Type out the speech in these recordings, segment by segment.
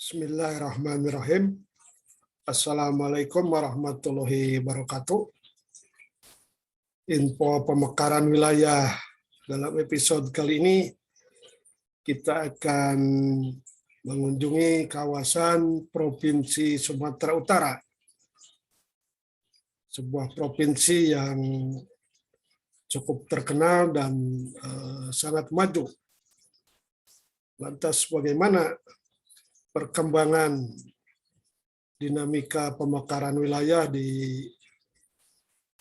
Bismillahirrahmanirrahim. Assalamualaikum warahmatullahi wabarakatuh. Info pemekaran wilayah dalam episode kali ini kita akan mengunjungi kawasan Provinsi Sumatera Utara. Sebuah provinsi yang cukup terkenal dan sangat maju. Lantas bagaimana perkembangan dinamika pemekaran wilayah di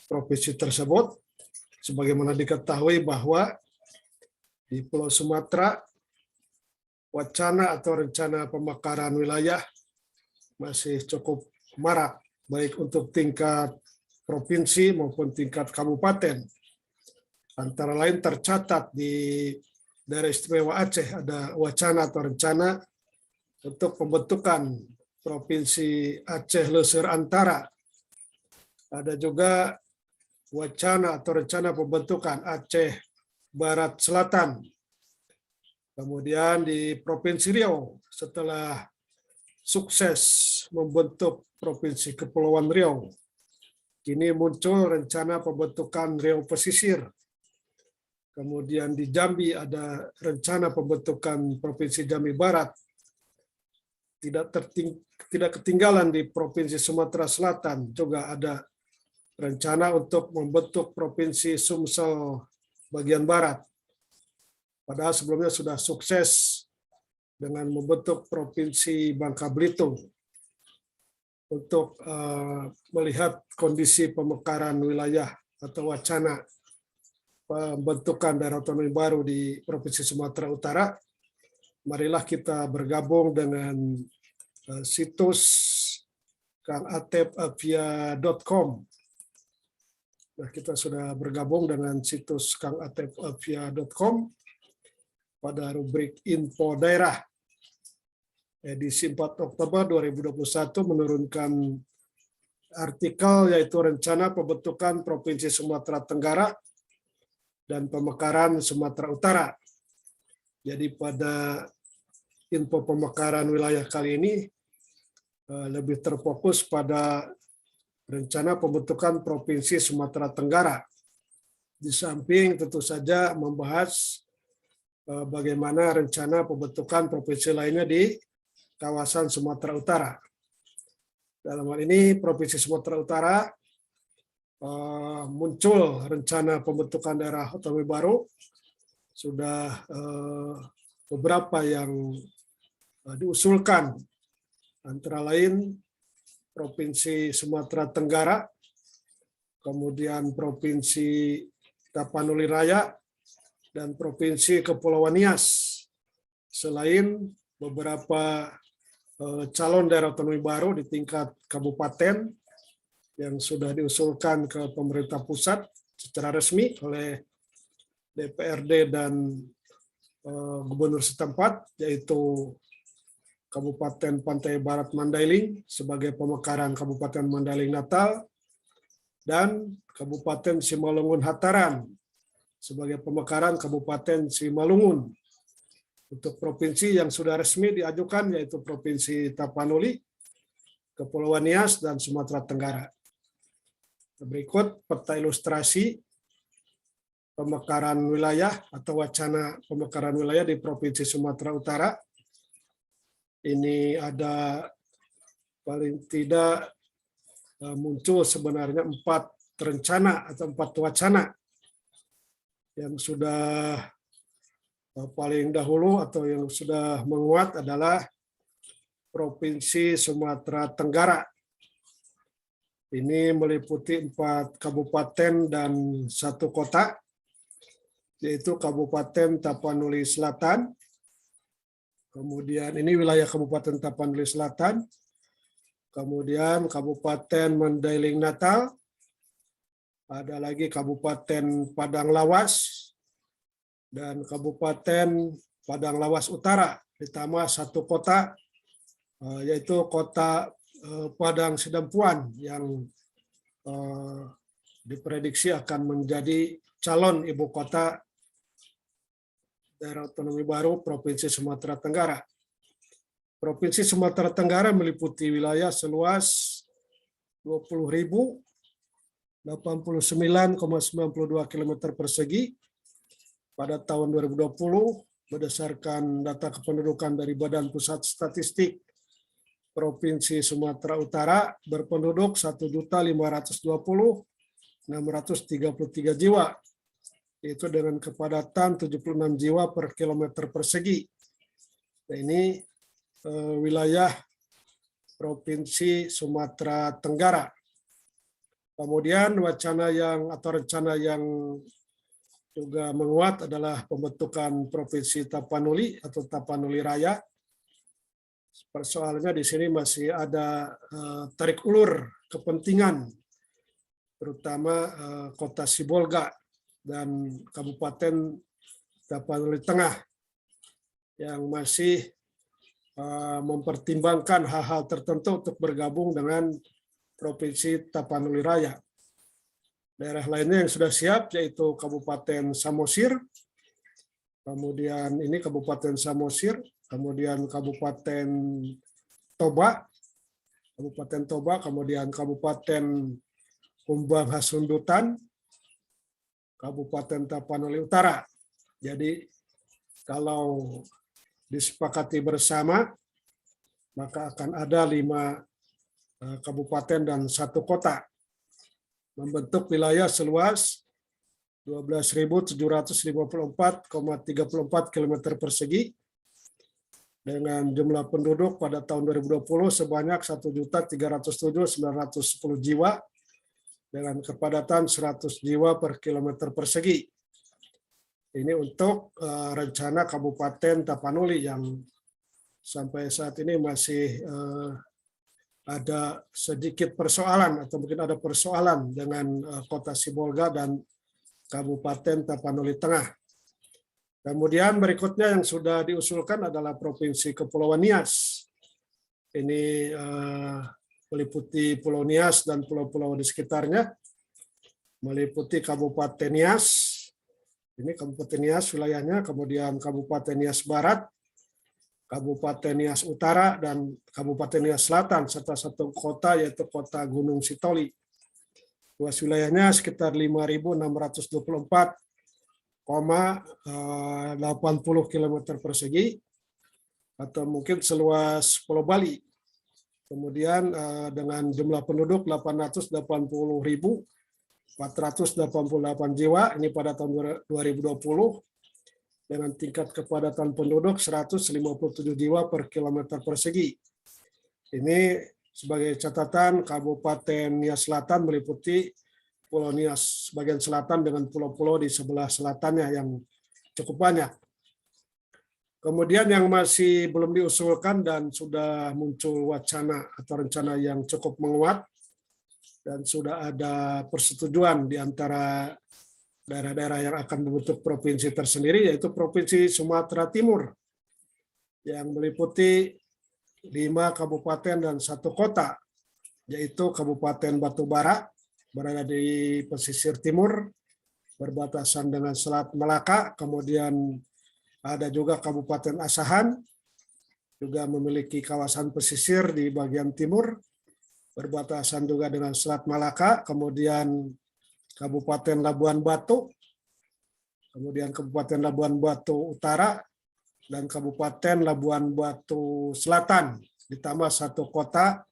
provinsi tersebut? Sebagaimana diketahui bahwa di Pulau Sumatera, wacana atau rencana pemekaran wilayah masih cukup marak, baik untuk tingkat provinsi maupun tingkat kabupaten. Antara lain tercatat di Daerah Istimewa Aceh ada wacana atau rencana untuk pembentukan Provinsi Aceh Lesser Antara. Ada juga wacana atau rencana pembentukan Aceh Barat Selatan. Kemudian di Provinsi Riau, setelah sukses membentuk Provinsi Kepulauan Riau, kini muncul rencana pembentukan Riau Pesisir. Kemudian di Jambi ada rencana pembentukan Provinsi Jambi Barat. Tidak ketinggalan di Provinsi Sumatera Selatan juga ada rencana untuk membentuk Provinsi Sumsel bagian Barat. Padahal sebelumnya sudah sukses dengan membentuk Provinsi Bangka Belitung. Untuk melihat kondisi pemekaran wilayah atau wacana pembentukan daerah otonomi baru di Provinsi Sumatera Utara, marilah kita bergabung dengan situs kangatepavia.com. Nah, kita sudah bergabung dengan situs kangatepavia.com pada rubrik Info Daerah. Edisi 4 Oktober 2021 menurunkan artikel yaitu rencana pembentukan Provinsi Sumatera Tenggara dan pemekaran Sumatera Utara. Jadi pada info pemekaran wilayah kali ini lebih terfokus pada rencana pembentukan Provinsi Sumatera Tenggara. Di samping tentu saja membahas bagaimana rencana pembentukan provinsi lainnya di kawasan Sumatera Utara. Dalam hal ini Provinsi Sumatera Utara muncul rencana pembentukan daerah otonomi baru. Sudah beberapa yang diusulkan, antara lain Provinsi Sumatera Tenggara, kemudian Provinsi Tapanuli Raya, dan Provinsi Kepulauan Nias. Selain beberapa calon daerah otonomi baru di tingkat kabupaten yang sudah diusulkan ke pemerintah pusat secara resmi oleh DPRD dan gubernur setempat, yaitu Kabupaten Pantai Barat Mandailing sebagai pemekaran Kabupaten Mandailing Natal dan Kabupaten Simalungun Hataran sebagai pemekaran Kabupaten Simalungun. Untuk provinsi yang sudah resmi diajukan yaitu Provinsi Tapanuli, Kepulauan Nias, dan Sumatera Tenggara. Berikut peta ilustrasi pemekaran wilayah atau wacana pemekaran wilayah di Provinsi Sumatera Utara. Ini ada paling tidak muncul sebenarnya 4 rencana atau 4 wacana yang sudah paling dahulu atau yang sudah menguat adalah Provinsi Sumatera Tenggara. Ini meliputi 4 kabupaten dan 1 kota, yaitu Kabupaten Tapanuli Selatan. Kemudian ini wilayah Kabupaten Tapanuli Selatan. Kemudian Kabupaten Mandailing Natal. Ada lagi Kabupaten Padang Lawas dan Kabupaten Padang Lawas Utara. Ditambah 1 kota, yaitu Kota Padang Sidempuan yang diprediksi akan menjadi calon ibu kota daerah otonomi baru Provinsi Sumatera Tenggara. Provinsi Sumatera Tenggara meliputi wilayah seluas 20.089,92 km persegi pada tahun 2020 berdasarkan data kependudukan dari Badan Pusat Statistik. Provinsi Sumatera Utara berpenduduk 1.520.633 jiwa, yaitu dengan kepadatan 76 jiwa per kilometer persegi. Nah, ini wilayah Provinsi Sumatera Tenggara. Kemudian rencana yang juga menguat adalah pembentukan Provinsi Tapanuli atau Tapanuli Raya. Persoalannya di sini masih ada tarik ulur kepentingan, terutama Kota Sibolga dan Kabupaten Tapanuli Tengah yang masih mempertimbangkan hal-hal tertentu untuk bergabung dengan Provinsi Tapanuli Raya. Daerah lainnya yang sudah siap yaitu Kabupaten Samosir, kemudian ini Kabupaten Samosir, kemudian Kabupaten Toba, kemudian Kabupaten Kumbang Hasundutan, Kabupaten Tapanuli Utara. Jadi kalau disepakati bersama, maka akan ada 5 kabupaten dan 1 kota, membentuk wilayah seluas 12.754,34 km persegi dengan jumlah penduduk pada tahun 2020 sebanyak 1.307.910 jiwa dengan kepadatan 100 jiwa per kilometer persegi. Ini untuk rencana Kabupaten Tapanuli yang sampai saat ini masih ada sedikit persoalan atau mungkin ada persoalan dengan Kota Sibolga dan Kabupaten Tapanuli Tengah. Kemudian berikutnya yang sudah diusulkan adalah Provinsi Kepulauan Nias. Ini meliputi Pulau Nias dan pulau-pulau di sekitarnya, meliputi Kabupaten Nias. Ini Kabupaten Nias wilayahnya, kemudian Kabupaten Nias Barat, Kabupaten Nias Utara, dan Kabupaten Nias Selatan, serta 1 kota yaitu Kota Gunung Sitoli. Luas wilayahnya sekitar 5.624,80 km persegi, atau mungkin seluas Pulau Bali. Kemudian dengan jumlah penduduk 880.488 jiwa, ini pada tahun 2020, dengan tingkat kepadatan penduduk 157 jiwa per kilometer persegi. Ini sebagai catatan, Kabupaten Nias Selatan meliputi Pulau Nias bagian selatan dengan pulau-pulau di sebelah selatannya yang cukup banyak. Kemudian yang masih belum diusulkan dan sudah muncul wacana atau rencana yang cukup menguat dan sudah ada persetujuan di antara daerah-daerah yang akan membentuk provinsi tersendiri, yaitu Provinsi Sumatera Timur yang meliputi 5 kabupaten dan 1 kota, yaitu Kabupaten Batubara, berada di pesisir timur, berbatasan dengan Selat Malaka, kemudian ada juga Kabupaten Asahan, juga memiliki kawasan pesisir di bagian timur, berbatasan juga dengan Selat Malaka, kemudian Kabupaten Labuan Batu, kemudian Kabupaten Labuan Batu Utara, dan Kabupaten Labuan Batu Selatan, ditambah 1 kota,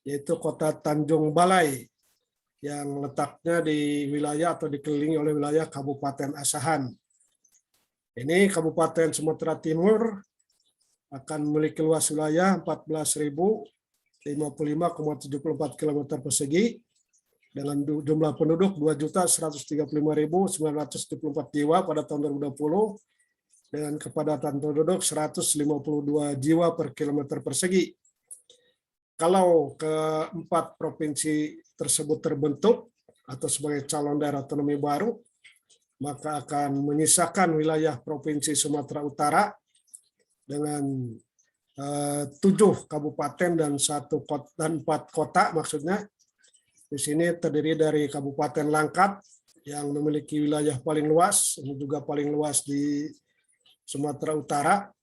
yaitu Kota Tanjung Balai, yang letaknya di wilayah atau dikelilingi oleh wilayah Kabupaten Asahan. Ini Kabupaten Sumatera Timur akan memiliki luas wilayah 14.055,74 km persegi, dengan jumlah penduduk 2.135.974 jiwa pada tahun 2020, dengan kepadatan penduduk 152 jiwa per kilometer persegi. Kalau ke-4 provinsi tersebut terbentuk atau sebagai calon daerah otonomi baru, maka akan menyisakan wilayah Provinsi Sumatera Utara dengan 7 kabupaten dan 4 kota maksudnya. Di sini terdiri dari Kabupaten Langkat yang memiliki wilayah paling luas, ini juga paling luas di Sumatera Utara.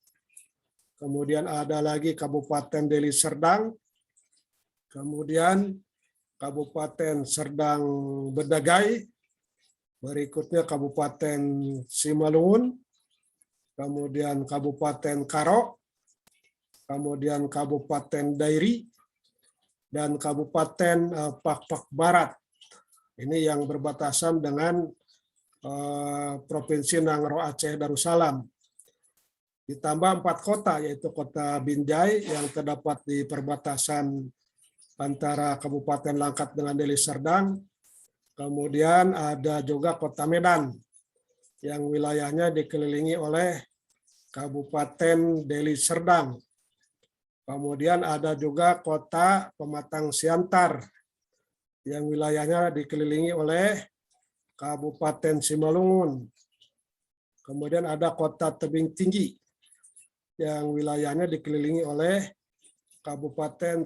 kemudian ada lagi Kabupaten Deli Serdang, kemudian Kabupaten Serdang Bedagai, berikutnya Kabupaten Simalungun, kemudian Kabupaten Karo, kemudian Kabupaten Dairi, dan Kabupaten Pakpak Barat. Ini yang berbatasan dengan Provinsi Nangro Aceh Darussalam. Ditambah 4 kota, yaitu Kota Binjai yang terdapat di perbatasan antara Kabupaten Langkat dengan Deli Serdang. Kemudian ada juga Kota Medan yang wilayahnya dikelilingi oleh Kabupaten Deli Serdang. Kemudian ada juga Kota Pematang Siantar yang wilayahnya dikelilingi oleh Kabupaten Simalungun. Kemudian ada Kota Tebing Tinggi yang wilayahnya dikelilingi oleh Kabupaten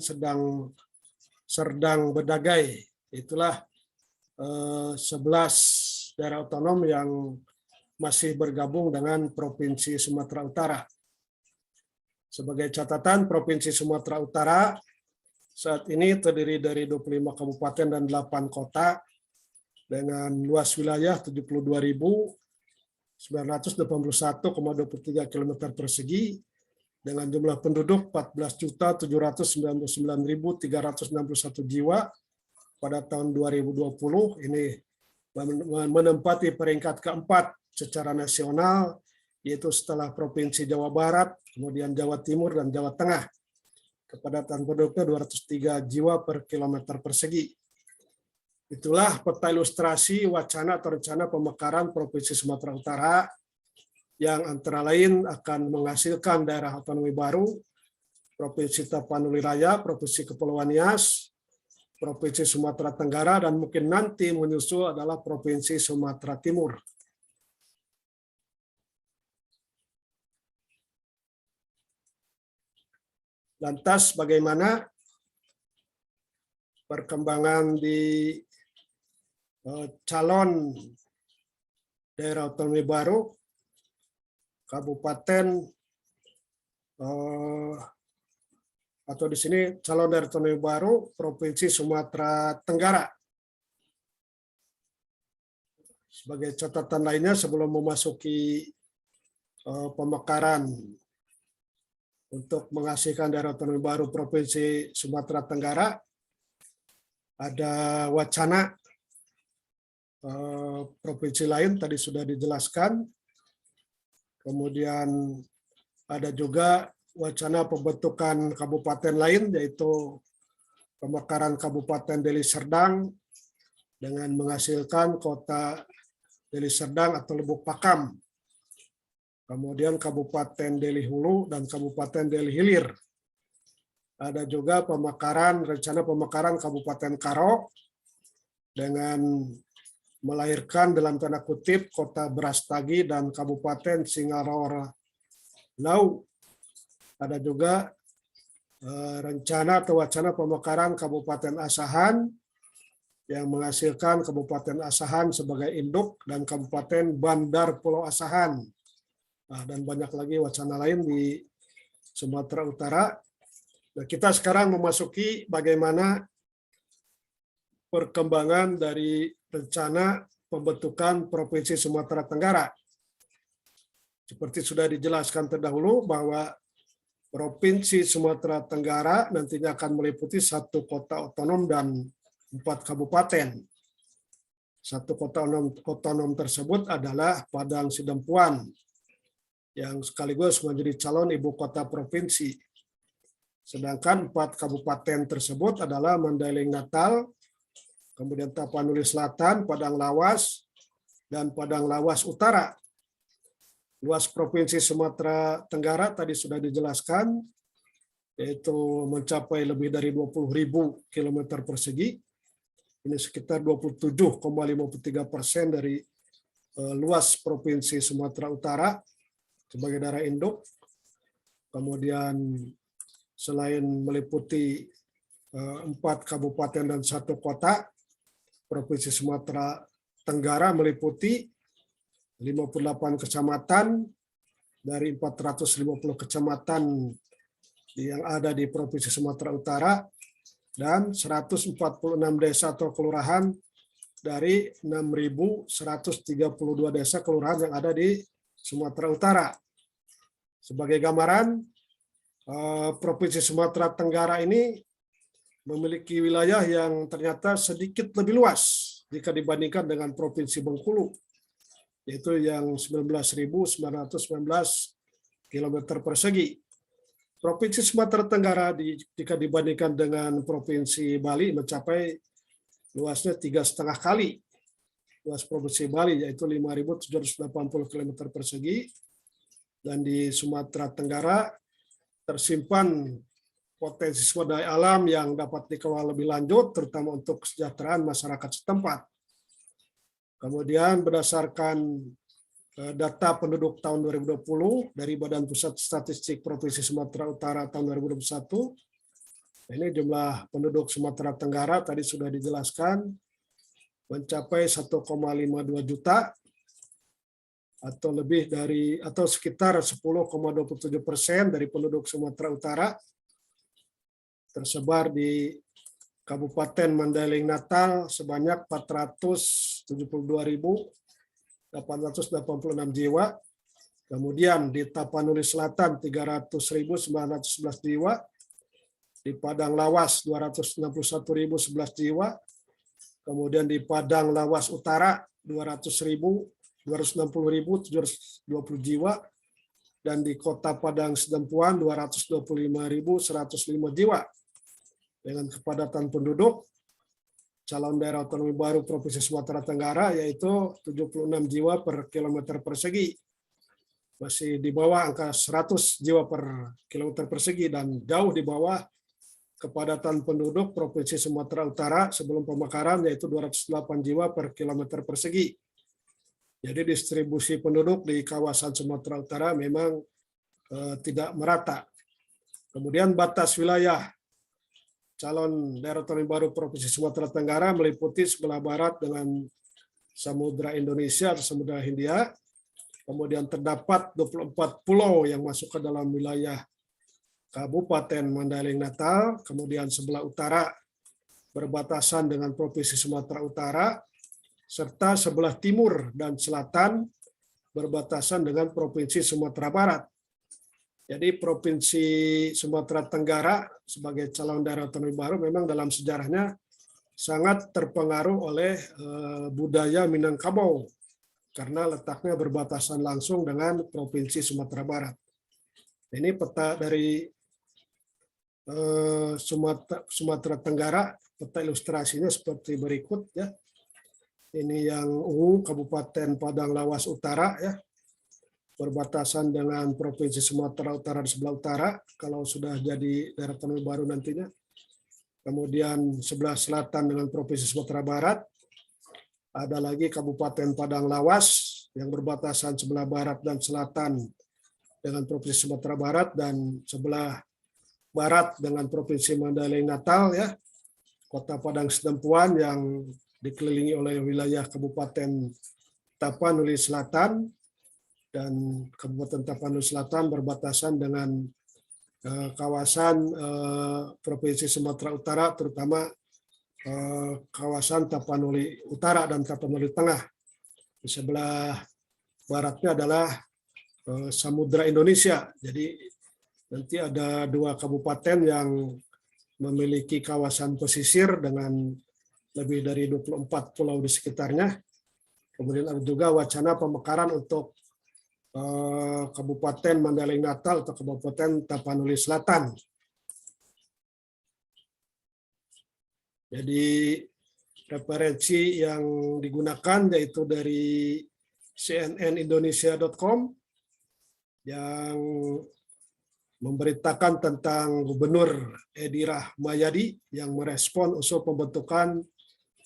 Serdang Bedagai. Itulah 11 daerah otonom yang masih bergabung dengan Provinsi Sumatera Utara. Sebagai catatan, Provinsi Sumatera Utara saat ini terdiri dari 25 kabupaten dan 8 kota dengan luas wilayah 72.981,23 km persegi dengan jumlah penduduk 14.799.361 jiwa pada tahun 2020. Ini menempati peringkat keempat secara nasional, yaitu setelah Provinsi Jawa Barat, kemudian Jawa Timur, dan Jawa Tengah. Kepadatan penduduknya 203 jiwa per kilometer persegi. Itulah peta ilustrasi wacana atau rencana pemekaran Provinsi Sumatera Utara yang antara lain akan menghasilkan daerah otonomi baru, Provinsi Tapanuli Raya, Provinsi Kepulauan Nias, Provinsi Sumatera Tenggara, dan mungkin nanti menyusul adalah Provinsi Sumatera Timur. Lantas bagaimana perkembangan di calon daerah otonomi baru, kabupaten, atau di sini calon daerah otonomi baru Provinsi Sumatera Tenggara. Sebagai catatan lainnya sebelum memasuki pemekaran untuk menghasilkan daerah otonomi baru Provinsi Sumatera Tenggara, ada wacana provinsi lain tadi sudah dijelaskan. Kemudian ada juga wacana pembentukan kabupaten lain, yaitu pemekaran Kabupaten Deli Serdang dengan menghasilkan Kota Deli Serdang atau Lubuk Pakam. Kemudian Kabupaten Deli Hulu dan Kabupaten Deli Hilir. Ada juga rencana pemekaran Kabupaten Karo dengan melahirkan dalam tanda kutip Kota Brastagi dan Kabupaten Singaroa Lau. Ada juga rencana atau wacana pemekaran Kabupaten Asahan yang menghasilkan Kabupaten Asahan sebagai induk dan Kabupaten Bandar Pulau Asahan. Dan banyak lagi wacana lain di Sumatera Utara. Nah, kita sekarang memasuki bagaimana perkembangan dari rencana pembentukan Provinsi Sumatera Tenggara. Seperti sudah dijelaskan terdahulu bahwa Provinsi Sumatera Tenggara nantinya akan meliputi 1 kota otonom dan 4 kabupaten. 1 kota otonom tersebut adalah Padang Sidempuan, yang sekaligus menjadi calon ibu kota provinsi. Sedangkan 4 kabupaten tersebut adalah Mandailing Natal, kemudian Tapanuli Selatan, Padang Lawas, dan Padang Lawas Utara. Luas Provinsi Sumatera Tenggara tadi sudah dijelaskan, yaitu mencapai lebih dari 20.000 km persegi. Ini sekitar 27,53% dari luas Provinsi Sumatera Utara sebagai daerah induk. Kemudian selain meliputi 4 kabupaten dan 1 kota, Provinsi Sumatera Tenggara meliputi 58 kecamatan dari 450 kecamatan yang ada di Provinsi Sumatera Utara dan 146 desa atau kelurahan dari 6.132 desa kelurahan yang ada di Sumatera Utara. Sebagai gambaran, Provinsi Sumatera Tenggara ini memiliki wilayah yang ternyata sedikit lebih luas jika dibandingkan dengan Provinsi Bengkulu, yaitu yang 19.919 km persegi. Provinsi Sumatera Tenggara jika dibandingkan dengan Provinsi Bali mencapai luasnya 3,5 kali luas Provinsi Bali, yaitu 5.780 km persegi. Dan di Sumatera Tenggara tersimpan potensi sumber daya alam yang dapat dikelola lebih lanjut, terutama untuk kesejahteraan masyarakat setempat. Kemudian berdasarkan data penduduk tahun 2020 dari Badan Pusat Statistik Provinsi Sumatera Utara tahun 2021, ini jumlah penduduk Sumatera Tenggara tadi sudah dijelaskan mencapai 1,52 juta atau lebih dari atau sekitar 10,27% dari penduduk Sumatera Utara tersebar di Kabupaten Mandailing Natal sebanyak 472.886 jiwa. Kemudian di Tapanuli Selatan 300.911 jiwa. Di Padang Lawas 261.011 jiwa. Kemudian di Padang Lawas Utara 260.720 jiwa. Dan di Kota Padang Sidempuan 225.105 jiwa. Dengan kepadatan penduduk, calon daerah otonomi baru Provinsi Sumatera Tenggara yaitu 76 jiwa per kilometer persegi. Masih di bawah angka 100 jiwa per kilometer persegi dan jauh di bawah kepadatan penduduk Provinsi Sumatera Utara sebelum pemekaran yaitu 208 jiwa per kilometer persegi. Jadi distribusi penduduk di kawasan Sumatera Utara memang tidak merata. Kemudian batas wilayah calon daerah otonomi baru Provinsi Sumatera Tenggara meliputi sebelah barat dengan Samudra Indonesia atau Samudra Hindia. Kemudian terdapat 24 pulau yang masuk ke dalam wilayah Kabupaten Mandailing Natal. Kemudian sebelah utara berbatasan dengan Provinsi Sumatera Utara, serta sebelah timur dan selatan berbatasan dengan Provinsi Sumatera Barat. Jadi Provinsi Sumatera Tenggara sebagai calon daerah otonomi baru memang dalam sejarahnya sangat terpengaruh oleh budaya Minangkabau karena letaknya berbatasan langsung dengan Provinsi Sumatera Barat. Ini peta dari Sumatera Tenggara, peta ilustrasinya seperti berikut ya. Ini yang ungu Kabupaten Padang Lawas Utara ya. Berbatasan dengan Provinsi Sumatera Utara di sebelah utara, kalau sudah jadi daerah otonomi baru nantinya. Kemudian sebelah selatan dengan Provinsi Sumatera Barat. Ada lagi Kabupaten Padang Lawas yang berbatasan sebelah barat dan selatan dengan Provinsi Sumatera Barat dan sebelah barat dengan Provinsi Mandailing Natal ya. Kota Padang Sidempuan yang dikelilingi oleh wilayah Kabupaten Tapanuli Selatan. Dan Kabupaten Tapanuli Selatan berbatasan dengan kawasan Provinsi Sumatera Utara, terutama kawasan Tapanuli Utara dan Tapanuli Tengah. Di sebelah baratnya adalah Samudra Indonesia. Jadi nanti ada 2 kabupaten yang memiliki kawasan pesisir dengan lebih dari 24 pulau di sekitarnya. Kemudian ada juga wacana pemekaran untuk Kabupaten Mandailing Natal atau Kabupaten Tapanuli Selatan. Jadi referensi yang digunakan yaitu dari cnnindonesia.com yang memberitakan tentang Gubernur Edi Rahmayadi yang merespon usul pembentukan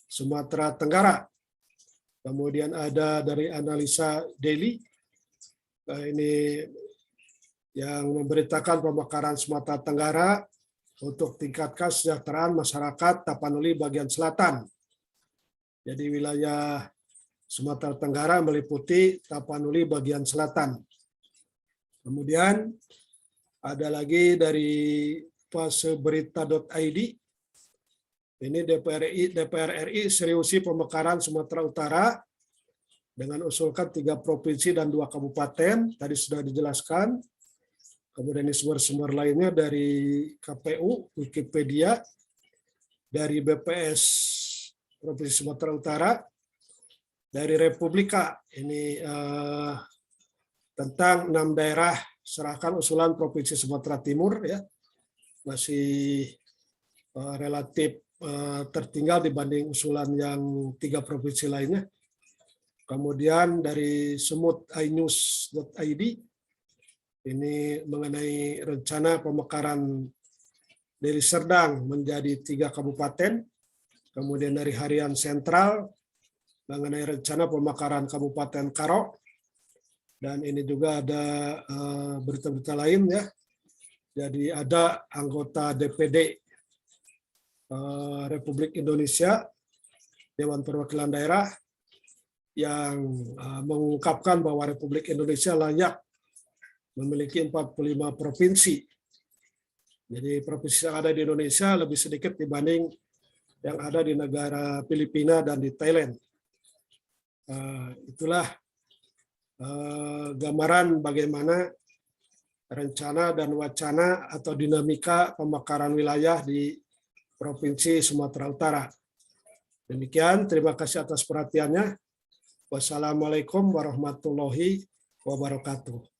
Sumatera Tenggara. Kemudian ada dari Analisa Daily, ini yang memberitakan pemekaran Sumatera Tenggara untuk tingkatkan kesejahteraan masyarakat Tapanuli bagian selatan. Jadi wilayah Sumatera Tenggara meliputi Tapanuli bagian selatan. Kemudian ada lagi dari faseberita.id. Ini DPR RI seriusi pemekaran Sumatera Utara dengan usulkan 3 provinsi dan 2 kabupaten. Tadi sudah dijelaskan. Kemudian ini sumber-sumber lainnya dari KPU, Wikipedia, dari BPS Provinsi Sumatera Utara, dari Republika, ini tentang 6 daerah serahkan usulan Provinsi Sumatera Timur, ya masih relatif tertinggal dibanding usulan yang 3 provinsi lainnya. Kemudian dari semutinews.id, ini mengenai rencana pemekaran Deli Serdang menjadi 3 kabupaten. Kemudian dari Harian Sentral mengenai rencana pemekaran Kabupaten Karo. Dan ini juga ada berita-berita lain, ya. Jadi ada anggota DPD Republik Indonesia, Dewan Perwakilan Daerah, yang mengungkapkan bahwa Republik Indonesia layak memiliki 45 provinsi. Jadi provinsi yang ada di Indonesia lebih sedikit dibanding yang ada di negara Filipina dan di Thailand. Itulah gambaran bagaimana rencana dan wacana atau dinamika pemekaran wilayah di Provinsi Sumatera Utara. Demikian, terima kasih atas perhatiannya. Wassalamualaikum warahmatullahi wabarakatuh.